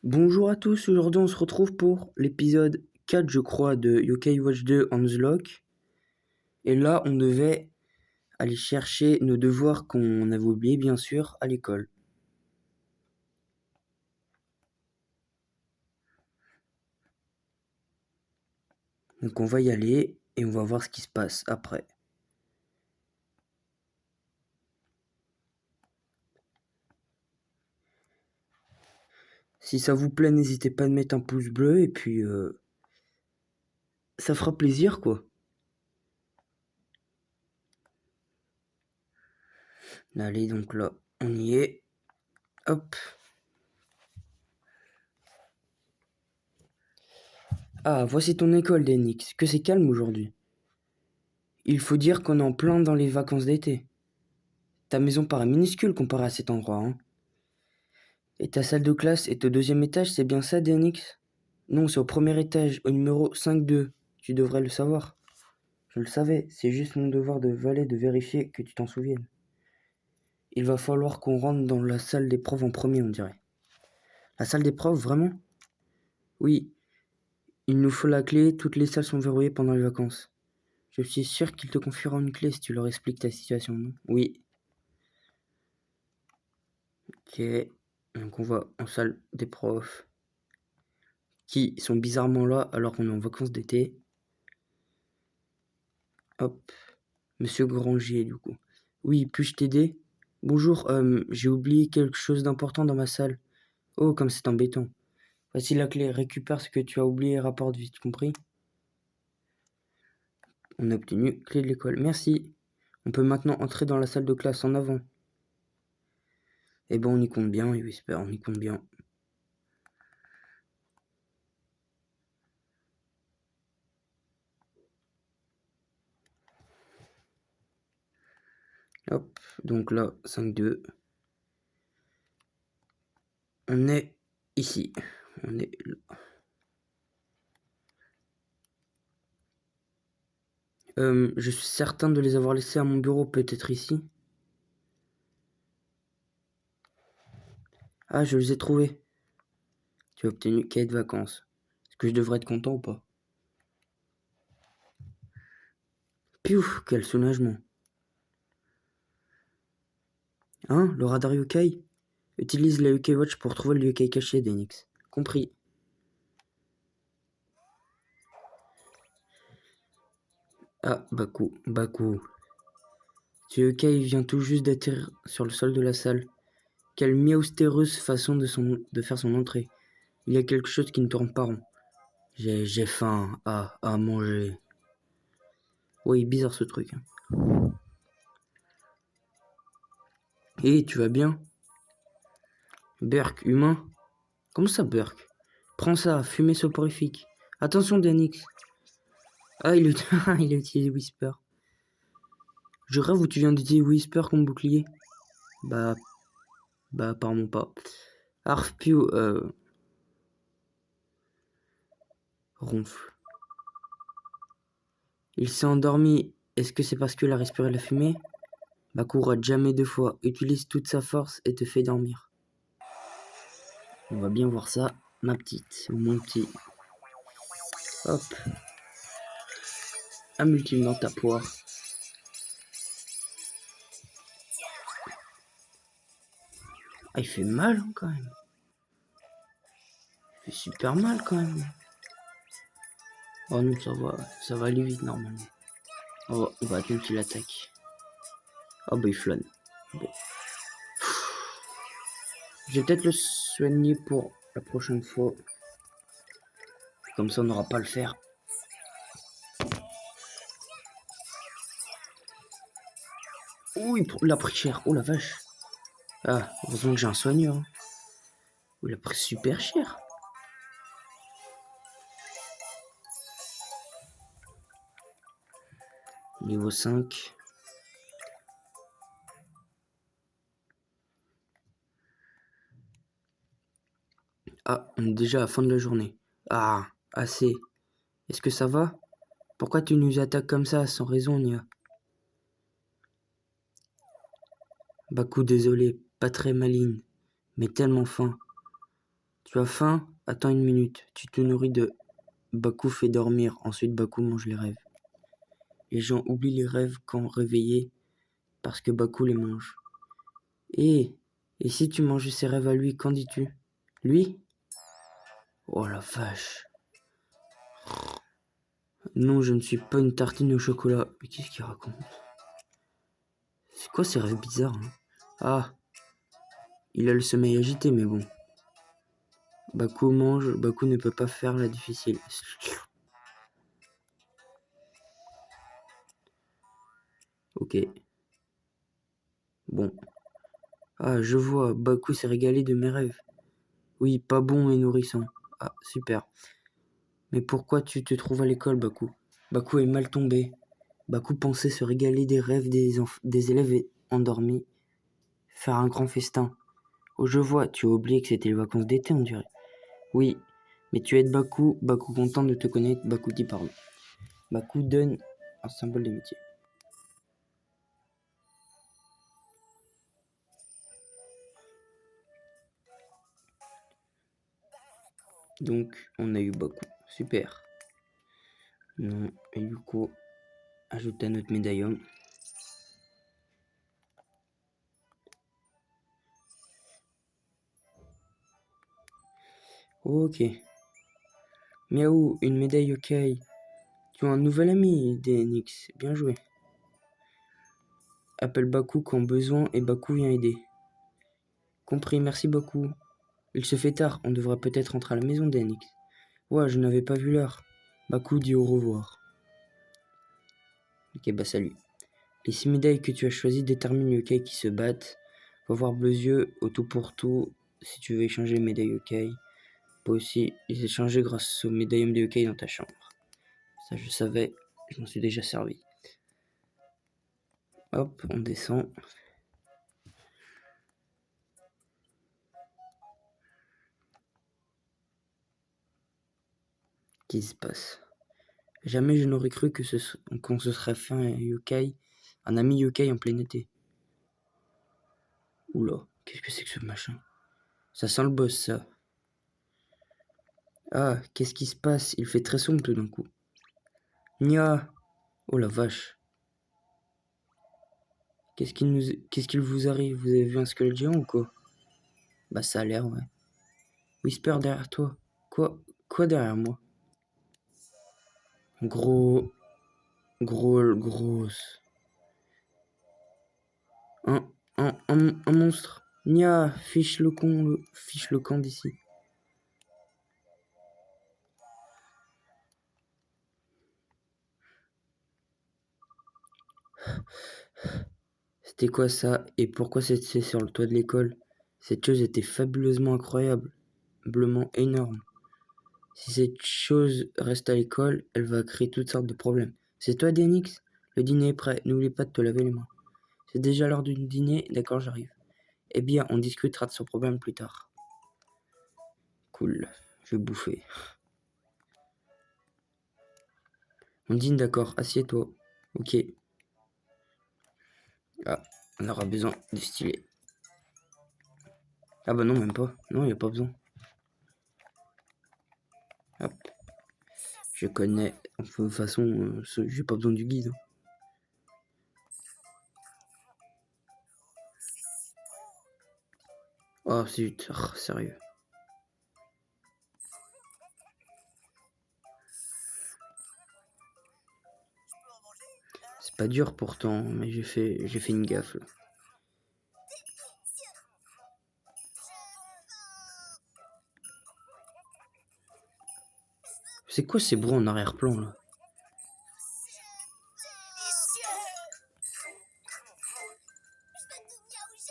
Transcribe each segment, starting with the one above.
Bonjour à tous, aujourd'hui on se retrouve pour l'épisode 4 je crois de Yokai Watch 2 on the Lock. Et là on devait aller chercher nos devoirs qu'on avait oubliés bien sûr à l'école. Donc on va y aller et on va voir ce qui se passe après. Si ça vous plaît, n'hésitez pas à mettre un pouce bleu et puis ça fera plaisir quoi. Allez donc là, on y est. Hop. Ah, voici ton école, Denix. Que c'est calme aujourd'hui. Il faut dire qu'on est en plein dans les vacances d'été. Ta maison paraît minuscule comparée à cet endroit, hein. Et ta salle de classe est au deuxième étage, c'est bien ça, DNX? Non, c'est au premier étage, au numéro 5-2. Tu devrais le savoir. Je le savais, c'est juste mon devoir de valet de vérifier que tu t'en souviennes. Il va falloir qu'on rentre dans la salle des profs en premier, on dirait. La salle des profs, vraiment? Oui, il nous faut la clé, toutes les salles sont verrouillées pendant les vacances. Je suis sûr qu'ils te confieront une clé si tu leur expliques ta situation, non? Oui. Ok, donc on va en salle des profs, qui sont bizarrement là alors qu'on est en vacances d'été. Hop, monsieur Granger, du coup. Oui, puis-je t'aider? Bonjour, j'ai oublié quelque chose d'important dans ma salle. Oh, comme c'est embêtant. Voici la clé, récupère ce que tu as oublié et rapporte vite, compris? On a obtenu clé de l'école. Merci. On peut maintenant entrer dans la salle de classe en avant. Eh ben, on y compte bien, Whisper, on y compte bien. Hop, donc là, 5-2. On est ici. On est là. Je suis certain de les avoir laissés à mon bureau, peut-être ici. Ah, je les ai trouvés. Tu as obtenu cahier de vacances. Est-ce que je devrais être content ou pas? Piouf, quel soulagement. Hein, le radar yokai? Utilise la yokai watch pour trouver le yokai caché d'Enix. Compris. Ah, Baku. Ce yokai vient tout juste d'atterrir sur le sol de la salle. Quelle miaustéreuse façon de faire son entrée. Il y a quelque chose qui ne tourne pas rond. J'ai faim. À manger. Oui, bizarre ce truc. Hé, tu vas bien? Burk, humain? Comment ça, Burk? Prends ça, fumée soporifique. Attention, Danix. Ah, il a utilisé Whisper. Je rêve où tu viens d'utiliser Whisper comme bouclier. Bah, apparemment pas. Arfpio, ronfle. Il s'est endormi. Est-ce que c'est parce qu'il a respiré la fumée? Baku rate jamais 2 fois. Utilise toute sa force et te fait dormir. On va bien voir ça, ma petite, ou mon petit. Hop. Un ultime dans ta poire. Ah, il fait mal hein, quand même. Il fait super mal quand même. Oh non, ça va aller vite normalement. Oh, on va attendre qu'il attaque. Oh bah il flâne. Bon. Je vais peut-être le soigner pour la prochaine fois. Comme ça on n'aura pas à le faire. Oh, il a pris cher. Oh la vache. Ah, heureusement que j'ai un soigneur. Hein. Oh, il a pris super cher. Niveau 5. Ah, on est déjà à la fin de la journée. Ah, assez. Est-ce que ça va? Pourquoi tu nous attaques comme ça, sans raison, Nia? Baku, désolé, pas très maligne, mais tellement fin. Tu as faim? Attends une minute. Tu te nourris de... Baku fait dormir. Ensuite, Baku mange les rêves. Les gens oublient les rêves quand réveillés parce que Baku les mange. Et si tu mangeais ses rêves à lui, qu'en dis-tu? Lui? Oh la vache. Non, je ne suis pas une tartine au chocolat. Mais qu'est-ce qu'il raconte? C'est quoi ces rêves bizarres, hein? Ah, il a le sommeil agité, mais bon. Baku mange, Baku ne peut pas faire la difficile. Ok. Bon. Ah, je vois, Baku s'est régalé de mes rêves. Oui, pas bon et nourrissant. Ah, super. Mais pourquoi tu te trouves à l'école, Baku? Baku est mal tombé. Baku pensait se régaler des rêves des élèves endormis, faire un grand festin. Oh, je vois, tu as oublié que c'était les vacances d'été, on dirait. Oui, mais tu aides Baku, Baku content de te connaître, Baku dit pardon. Baku donne un symbole d'amitié. Donc, on a eu Baku. Super. Non, et du coup, ajoute à notre médaillon. Ok. Miaou, une médaille ok. Tu as un nouvel ami, DNX. Bien joué. Appelle Baku quand besoin et Baku vient aider. Compris, merci Baku. Il se fait tard, on devrait peut-être rentrer à la maison, DNX. Ouais, je n'avais pas vu l'heure. Baku dit au revoir. Ok, bah salut. Les 6 médailles que tu as choisies déterminent les yokai qui se battent. Va voir Bleuzieux au tout pour tout si tu veux échanger les médailles yokai. Peut aussi les échanger grâce au médaillon de yokai dans ta chambre. Ça je savais, je m'en suis déjà servi. Hop, on descend. Qu'est-ce qui se passe? Jamais je n'aurais cru qu'on se serait fait un yokai, un ami yokai en plein été. Oula, qu'est-ce que c'est que ce machin? Ça sent le boss, ça. Ah, qu'est-ce qui se passe? Il fait très sombre tout d'un coup. Nya! Oh la vache. Qu'est-ce qu'il vous arrive? Vous avez vu un squelette géant ou quoi? Bah ça a l'air, ouais. Whisper derrière toi. Quoi derrière moi? Grosse. Un monstre. Nya, fiche le camp d'ici. C'était quoi ça? Et pourquoi c'est sur le toit de l'école? Cette chose était fabuleusement incroyable, blement énorme. Si cette chose reste à l'école, elle va créer toutes sortes de problèmes. C'est toi, Denix? Le dîner est prêt, n'oublie pas de te laver les mains. C'est déjà l'heure du dîner, d'accord, j'arrive. Eh bien, on discutera de ce problème plus tard. Cool, je vais bouffer. On dîne, d'accord, assieds-toi. Ok. Ah, on aura besoin de stylet. Ah bah non, même pas. Non, il n'y a pas besoin. Hop. Je connais. De toute façon, j'ai pas besoin du guide. Oh, zut. Oh, sérieux. C'est pas dur pourtant, mais j'ai fait une gaffe là. C'est quoi ces bruits en arrière-plan là?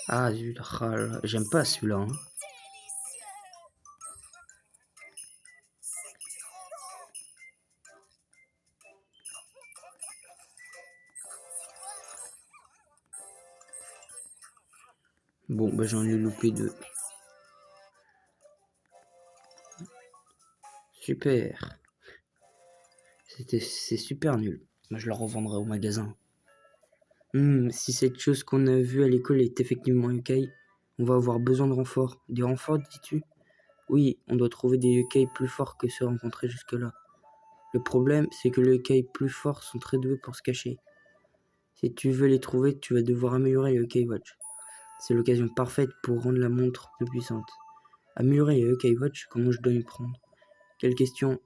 Ah zut, j'aime pas celui-là. Hein. Bon, bah j'en ai loupé deux. Super. C'est super nul. Moi je le revendrai au magasin. Si cette chose qu'on a vue à l'école est effectivement yokai, on va avoir besoin de renforts. Des renforts, dis-tu? Oui, on doit trouver des yokai plus forts que ceux rencontrés jusque-là. Le problème, c'est que les yokai plus forts sont très doués pour se cacher. Si tu veux les trouver, tu vas devoir améliorer le Yokai Watch. C'est l'occasion parfaite pour rendre la montre plus puissante. Améliorer le Yokai Watch, comment je dois y prendre? Quelle question?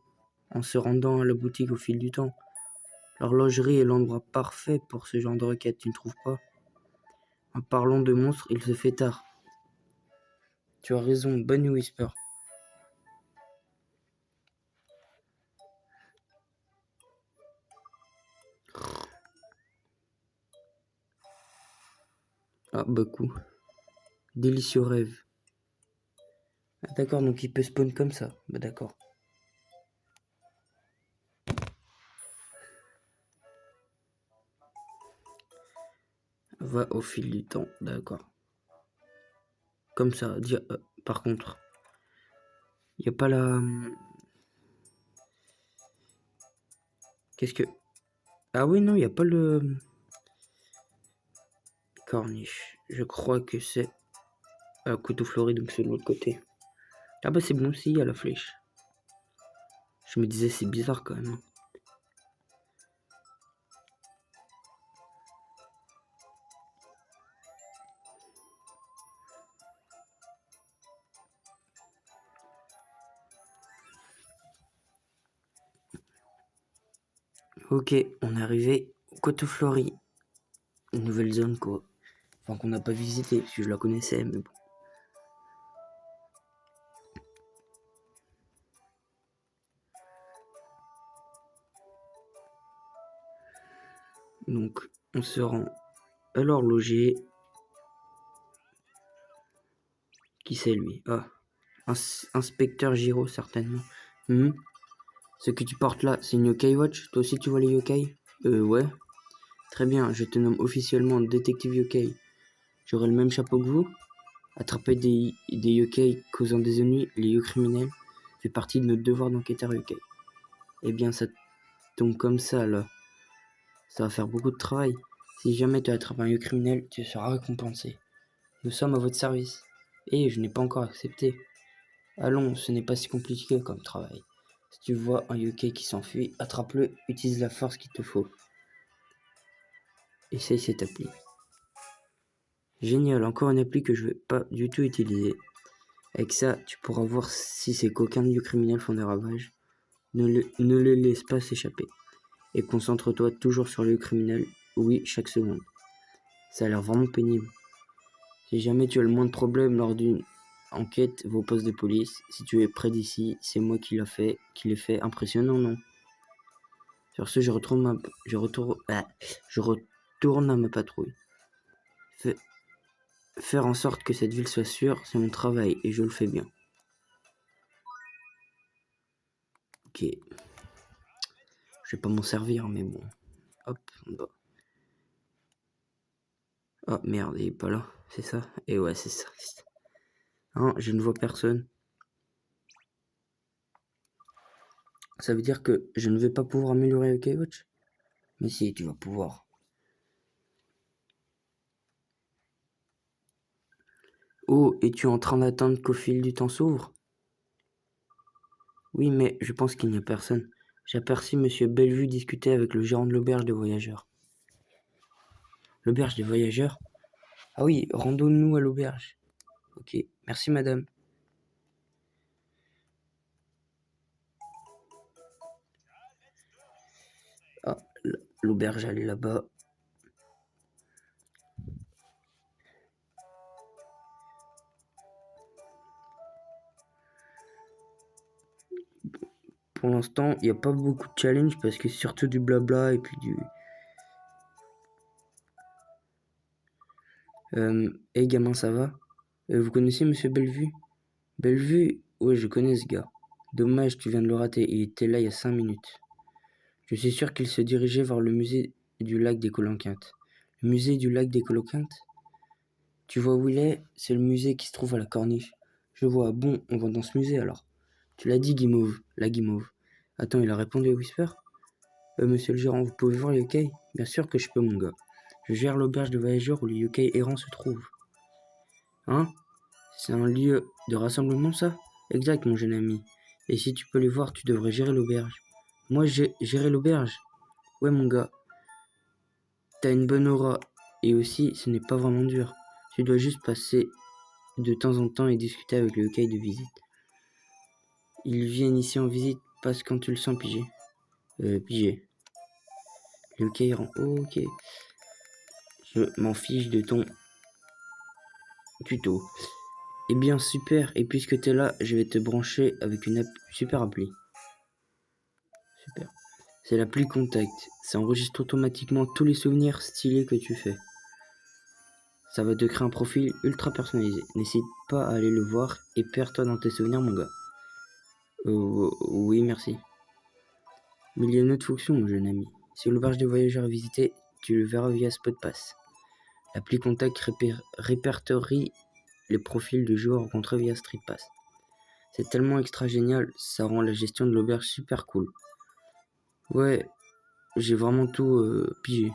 En se rendant à la boutique au fil du temps. L'horlogerie est l'endroit parfait pour ce genre de requête, tu ne trouves pas? En parlant de monstres, il se fait tard. Tu as raison, bonne nuit Whisper. Ah, beaucoup. Délicieux rêve. Ah, d'accord, donc il peut spawn comme ça. Bah d'accord. Va au fil du temps, d'accord. Comme ça, par contre, il n'y a pas la... Qu'est-ce que... Ah oui, non, il n'y a pas le... Corniche. Je crois que c'est... couteau fleuri, donc c'est de l'autre côté. Ah bah c'est bon aussi, il y a la flèche. Je me disais, c'est bizarre quand même. Ok, on est arrivé au Coteau Fleury. Une nouvelle zone quoi. Enfin qu'on n'a pas visité, parce que je la connaissais, mais bon. Donc, on se rend à l'horloger. Qui c'est lui? Ah, inspecteur Giro, certainement. Ce que tu portes là, c'est une Yokai Watch? Toi aussi tu vois les Yokai? Ouais. Très bien, je te nomme officiellement détective Yokai. J'aurai le même chapeau que vous? Attraper des yokai causant des ennuis, les yo-criminels, fait partie de notre devoir d'enquêteur yokai. Eh bien, ça tombe comme ça, là. Ça va faire beaucoup de travail. Si jamais tu attrapes un yo-criminel, tu seras récompensé. Nous sommes à votre service. Et je n'ai pas encore accepté. Allons, ce n'est pas si compliqué comme travail. Si tu vois un yokai qui s'enfuit, attrape-le, utilise la force qu'il te faut. Essaye cette appli. Génial, encore une appli que je vais pas du tout utiliser. Avec ça, tu pourras voir si ces coquins de criminels font des ravages. Ne les laisse pas s'échapper. Et concentre-toi toujours sur le criminel. Oui, chaque seconde. Ça a l'air vraiment pénible. Si jamais tu as le moins de problèmes lors d'une enquête, va au poste de police. Si tu es près d'ici, c'est moi qui l'ai fait. Impressionnant, non? Sur ce, je retourne à ma patrouille. Faire en sorte que cette ville soit sûre, c'est mon travail et je le fais bien. Ok. Je vais pas m'en servir, mais bon. Hop, bah. Oh merde, il est pas là, c'est ça? Et ouais, c'est ça. Hein, je ne vois personne. Ça veut dire que je ne vais pas pouvoir améliorer le K-Watch? Mais si, tu vas pouvoir. Oh, es-tu en train d'attendre qu'au fil du temps s'ouvre? Oui, mais je pense qu'il n'y a personne. J'aperçus Monsieur Bellevue discuter avec le gérant de l'auberge des voyageurs. L'auberge des voyageurs? Ah oui, rendons-nous à l'auberge. Ok, merci madame. Ah, l'auberge, elle est là-bas. Pour l'instant, il n'y a pas beaucoup de challenge parce que c'est surtout du blabla et puis du... Hey gamin, ça va? Vous connaissez Monsieur Bellevue? Bellevue? Oui, je connais ce gars. Dommage, tu viens de le rater, il était là il y a 5 minutes. Je suis sûr qu'il se dirigeait vers le musée du lac des Coloquintes. Le musée du lac des Coloquintes? Tu vois où il est? C'est le musée qui se trouve à la Corniche. Je vois, bon, on va dans ce musée alors. Tu l'as dit, Guimauve, la Guimauve. Attends, il a répondu à Whisper? Monsieur le gérant, vous pouvez voir les yokai? Bien sûr que je peux, mon gars. Je gère l'auberge de voyageurs où les yokai errants se trouvent. Hein? C'est un lieu de rassemblement, ça? Exact, mon jeune ami. Et si tu peux les voir, tu devrais gérer l'auberge. Moi, j'ai géré l'auberge. Ouais, mon gars, t'as une bonne aura. Et aussi, ce n'est pas vraiment dur. Tu dois juste passer de temps en temps et discuter avec le yokai de visite. Ils viennent ici en visite parce quand tu le sens piger. Piger. Le yokai rend... Ok. Je m'en fiche de ton tuto. Eh bien, super. Et puisque t'es là, je vais te brancher avec une super appli. Super. C'est l'appli Contact. Ça enregistre automatiquement tous les souvenirs stylés que tu fais. Ça va te créer un profil ultra personnalisé. N'hésite pas à aller le voir et perds-toi dans tes souvenirs, mon gars. Oui, merci. Mais il y a une autre fonction, mon jeune ami. Si l'auberge des voyageurs est visitée, tu le verras via SpotPass. L'appli Contact répertorie les profils de joueurs rencontrés via StreetPass. C'est tellement extra génial, ça rend la gestion de l'auberge super cool. Ouais, j'ai vraiment tout pigé.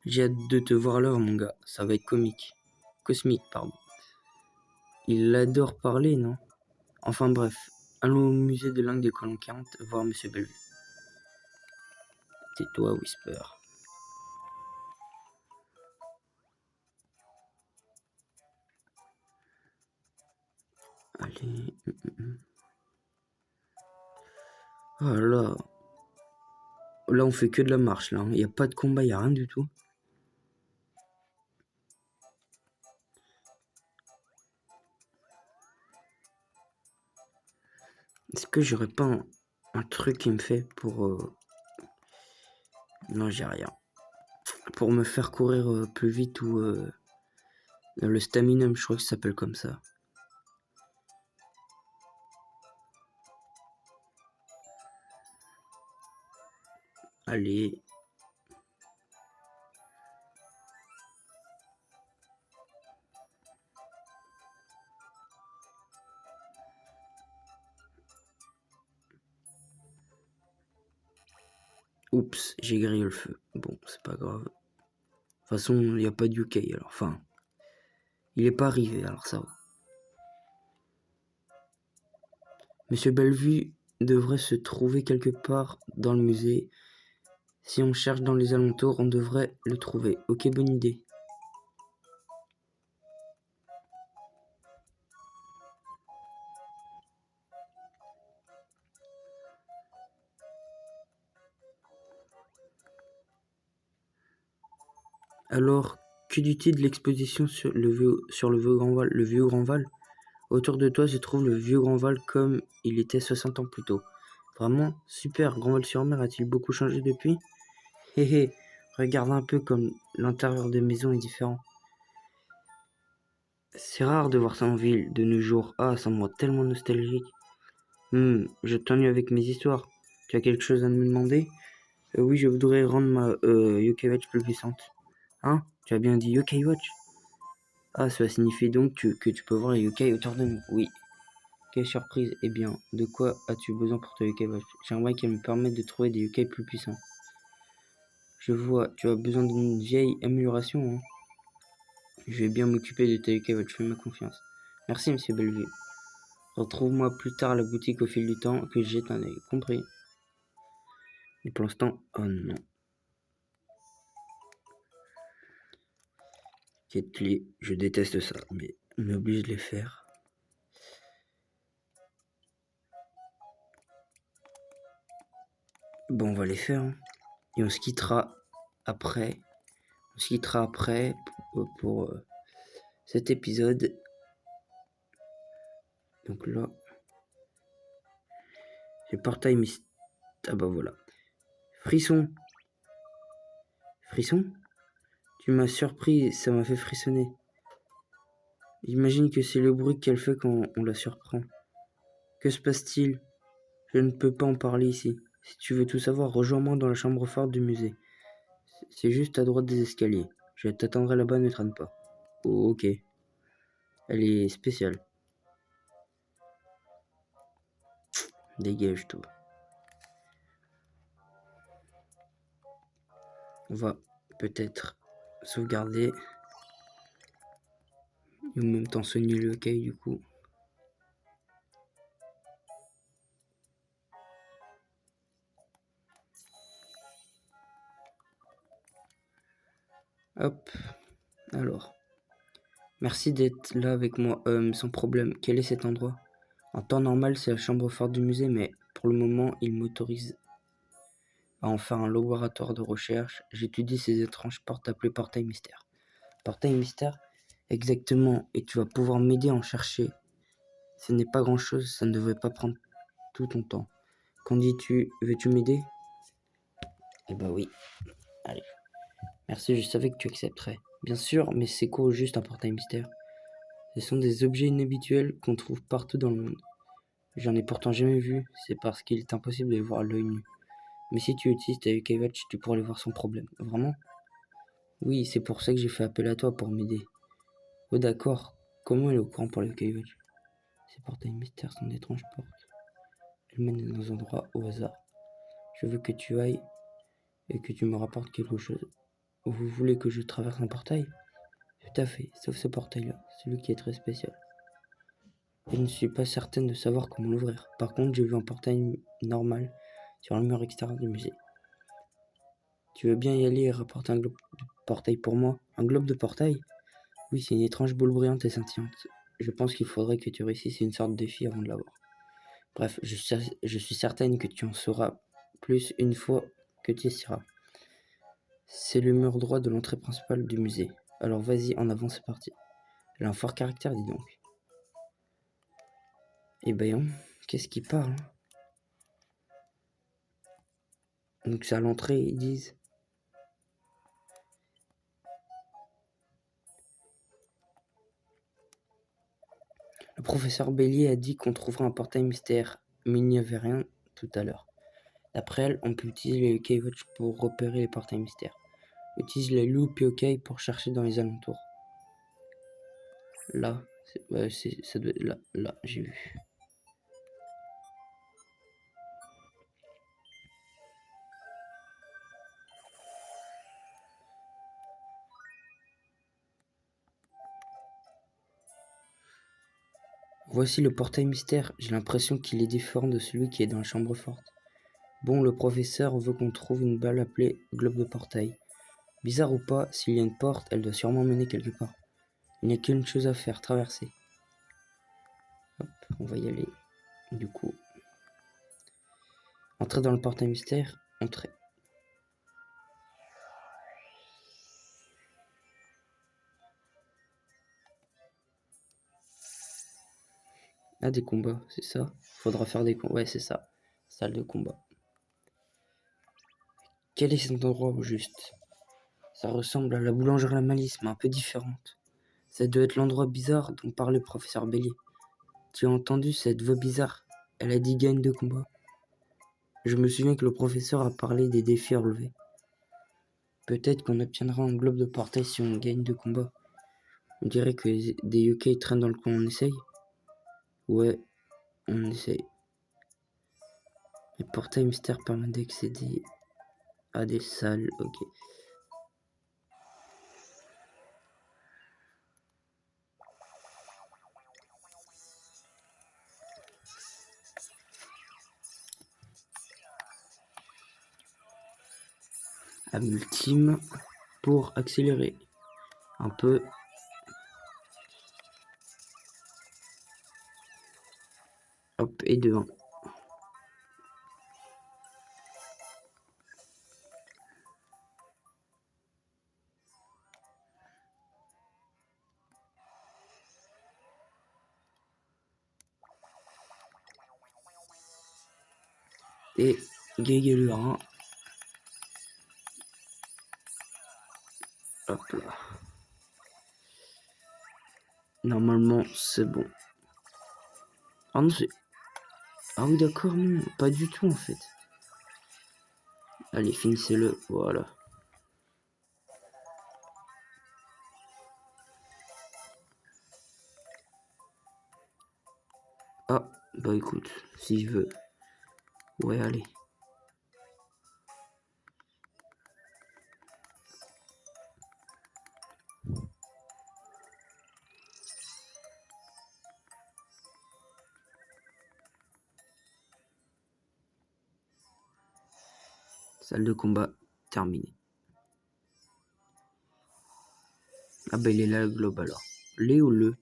J'ai hâte de te voir à l'heure, mon gars. Ça va être comique. Cosmique, pardon. Il adore parler, non? Enfin bref, allons au musée de langue de colon 40 voir Monsieur Bellevue. Tais-toi, Whisper. Allez. Oh là. Là, on fait que de la marche, là. Il n'y a pas de combat, il n'y a rien du tout. Est-ce que j'aurais pas un truc qui me fait pour... Non, j'ai rien. Pour me faire courir plus vite ou... le staminum, je crois que ça s'appelle comme ça. Allez. Oups, j'ai grillé le feu. Bon, c'est pas grave. De toute façon, il n'y a pas de UK, alors. Enfin, il est pas arrivé, alors ça va. Monsieur Bellevue devrait se trouver quelque part dans le musée. Si on cherche dans les alentours, on devrait le trouver. Ok, bonne idée. Alors, que dis-tu de l'exposition sur le vieux Grandval? Autour de toi se trouve le vieux Grandval comme il était 60 ans plus tôt. Vraiment super, Grandval-sur-Mer a-t-il beaucoup changé depuis? Hé hé, regarde un peu comme l'intérieur des maisons est différent. C'est rare de voir ça en ville de nos jours. Ah, ça me rend tellement nostalgique. Je t'ennuie avec mes histoires. Tu as quelque chose à me demander? Oui, je voudrais rendre ma Yokai Watch plus puissante. Hein? Tu as bien dit Yokai Watch? Ah, cela signifie donc que tu peux voir les yokai autour de nous. Oui. Quelle surprise. Eh bien, de quoi as-tu besoin pour ta yokai watch? J'aimerais qu'elle me permette de trouver des yokai plus puissants. Je vois, tu as besoin d'une vieille amélioration, hein. Je vais bien m'occuper de ta yokai watch, fais-moi confiance. Merci, monsieur Bellevue. Retrouve-moi plus tard à la boutique au fil du temps que j'ai un œil. Compris. Et pour l'instant, oh non. Quête clé, je déteste ça, mais on m'oblige de les faire. Bon, on va les faire, hein. Et on se quittera après. On se quittera après pour cet épisode. Donc là, j'ai portail mystère. Ah bah voilà. Frisson. Frisson? Tu m'as surpris, ça m'a fait frissonner. J'imagine que c'est le bruit qu'elle fait quand on la surprend. Que se passe-t-il? Je ne peux pas en parler ici. Si tu veux tout savoir, rejoins-moi dans la chambre forte du musée. C'est juste à droite des escaliers. Je t'attendrai là-bas, ne traîne pas. Oh, ok. Elle est spéciale. Dégage, toi. On va peut-être sauvegarder. Et en même temps soigner le caille du coup. Hop, alors. Merci d'être là avec moi, sans problème. Quel est cet endroit? En temps normal, c'est la chambre forte du musée, mais pour le moment, il m'autorise à en faire un laboratoire de recherche. J'étudie ces étranges portes appelées portails mystères. Portail mystère? Exactement, et tu vas pouvoir m'aider à en chercher. Ce n'est pas grand-chose, ça ne devrait pas prendre tout ton temps. Qu'en dis-tu? Veux-tu m'aider? Eh ben oui, allez. Merci, je savais que tu accepterais. Bien sûr, mais c'est quoi au juste un portail mystère? Ce sont des objets inhabituels qu'on trouve partout dans le monde. J'en ai pourtant jamais vu, c'est parce qu'il est impossible de les voir à l'œil nu. Mais si tu utilises ta UK Watch, tu pourras les voir sans problème. Vraiment? Oui, c'est pour ça que j'ai fait appel à toi pour m'aider. Oh d'accord, comment elle est au courant pour la UK Watch? Ces portails mystères sont d'étranges portes. Elles mènent dans un endroit au hasard. Je veux que tu ailles et que tu me rapportes quelque chose. Vous voulez que je traverse un portail? Tout à fait, sauf ce portail-là, celui qui est très spécial. Je ne suis pas certaine de savoir comment l'ouvrir. Par contre, j'ai vu un portail normal sur le mur extérieur du musée. Tu veux bien y aller et rapporter un globe de portail pour moi? Un globe de portail? Oui, c'est une étrange boule brillante et scintillante. Je pense qu'il faudrait que tu réussisses une sorte de défi avant de l'avoir. Bref, je suis certaine que tu en sauras plus une fois que tu y seras. C'est le mur droit de l'entrée principale du musée. Alors vas-y, en avant, c'est parti. Elle a un fort caractère, dis donc. Eh ben, qu'est-ce qui parle? Donc c'est à l'entrée, ils disent. Le professeur Bélier a dit qu'on trouverait un portail mystère, mais il n'y avait rien tout à l'heure. D'après elle, on peut utiliser les UK Watch pour repérer les portails mystères. Utilise les loupe UK pour chercher dans les alentours. Là, ça doit être là, j'ai vu. Voici le portail mystère. J'ai l'impression qu'il est différent de celui qui est dans la chambre forte. Bon, le professeur veut qu'on trouve une balle appelée globe de portail. Bizarre ou pas, s'il y a une porte, elle doit sûrement mener quelque part. Il n'y a qu'une chose à faire, traverser. Hop, on va y aller. Du coup, entrer dans le portail mystère, entrer. Ah, des combats, c'est ça? Faudra faire des combats, ouais, c'est ça. Salle de combat. Quel est cet endroit au juste? Ça ressemble à la boulangerie à la malice, mais un peu différente. Ça doit être l'endroit bizarre dont parlait le professeur Bélier. Tu as entendu cette voix bizarre? Elle a dit gagne de combat. Je me souviens que le professeur a parlé des défis à relever. Peut-être qu'on obtiendra un globe de portail si on gagne de combat. On dirait que des UK traînent dans le coin, on essaye? Ouais, on essaye. Les portails mystères permettent d'accéder à des salles, ok. À ultime pour accélérer un peu. Hop, et de 1. Et gagner le 1. Hop là. Normalement, c'est bon. Ah non, c'est... Ah oui, d'accord, non. Pas du tout, en fait. Allez, finissez-le. Voilà. Ah, bah écoute, si je veux. Ouais, allez. Salle de combat terminée. Ah bah il est là le globe alors. Les ou le?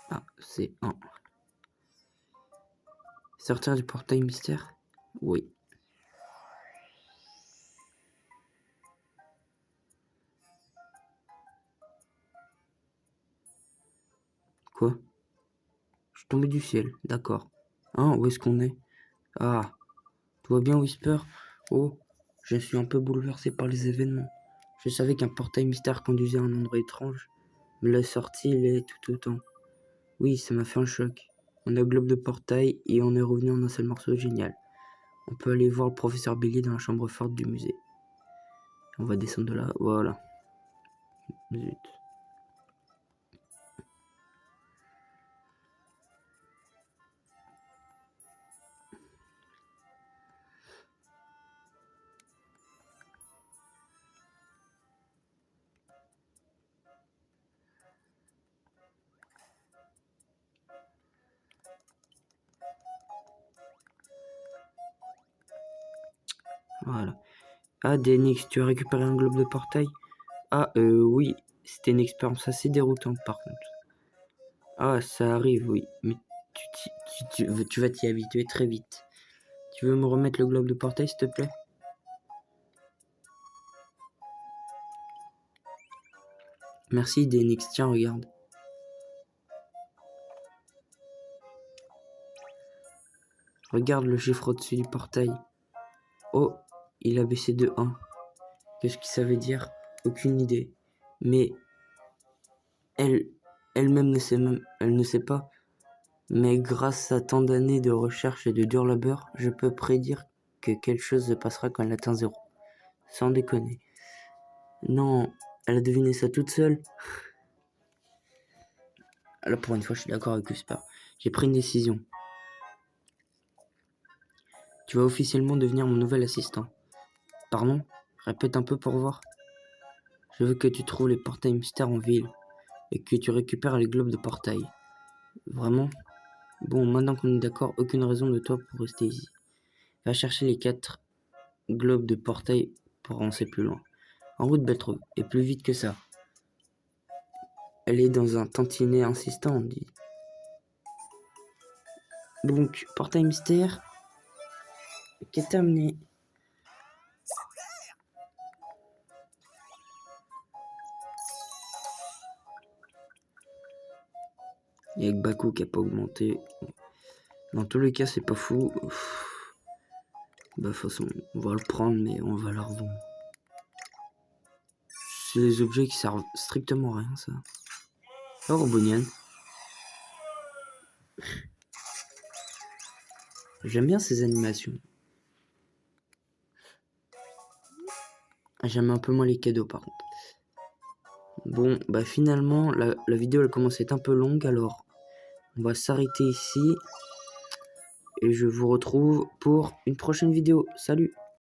Ah, c'est un. Sortir du portail mystère? Oui. Quoi? Je suis tombé du ciel, d'accord. Hein, où est-ce qu'on est? Ah, tout va bien Whisper? Oh, je suis un peu bouleversé par les événements. Je savais qu'un portail mystère conduisait à un endroit étrange, mais la sortie l'est tout autant. Oui, ça m'a fait un choc. On a le globe de portail et on est revenu en un seul morceau génial. On peut aller voir le professeur Bélier dans la chambre forte du musée. On va descendre de là, voilà. Zut. Voilà. Ah, Denix, tu as récupéré un globe de portail? Ah, oui, c'était une expérience assez déroutante par contre. Ah, ça arrive, oui, mais tu vas t'y habituer très vite. Tu veux me remettre le globe de portail, s'il te plaît? Merci, Denix, tiens, regarde. Regarde le chiffre au-dessus du portail. Oh, il a baissé de 1. Qu'est-ce que ça veut dire? Aucune idée. Mais elle, elle-même elle ne sait pas. Mais grâce à tant d'années de recherche et de dur labeur, je peux prédire que quelque chose se passera quand elle atteint 0. Sans déconner. Non, elle a deviné ça toute seule. Là, pour une fois, je suis d'accord avec Whisper. J'ai pris une décision. Tu vas officiellement devenir mon nouvel assistant. Pardon? Répète un peu pour voir. Je veux que tu trouves les portails mystères en ville et que tu récupères les globes de portail. Vraiment? Bon, maintenant qu'on est d'accord, aucune raison de toi pour rester ici. Va chercher les 4 globes de portail pour avancer plus loin. En route, Beltro, et plus vite que ça. Elle est dans un tantinet insistant, on dit. Donc, portail mystère, qui est terminé. Et avec Baku qui a pas augmenté. Dans tous les cas, c'est pas fou. Bah, de toute façon, on va le prendre, mais on va le revendre. C'est des objets qui servent strictement à rien, ça. Oh, Robonian. J'aime bien ces animations. J'aime un peu moins les cadeaux, par contre. Bon, bah finalement, la vidéo elle commence à être un peu longue, alors on va s'arrêter ici. Et je vous retrouve pour une prochaine vidéo. Salut!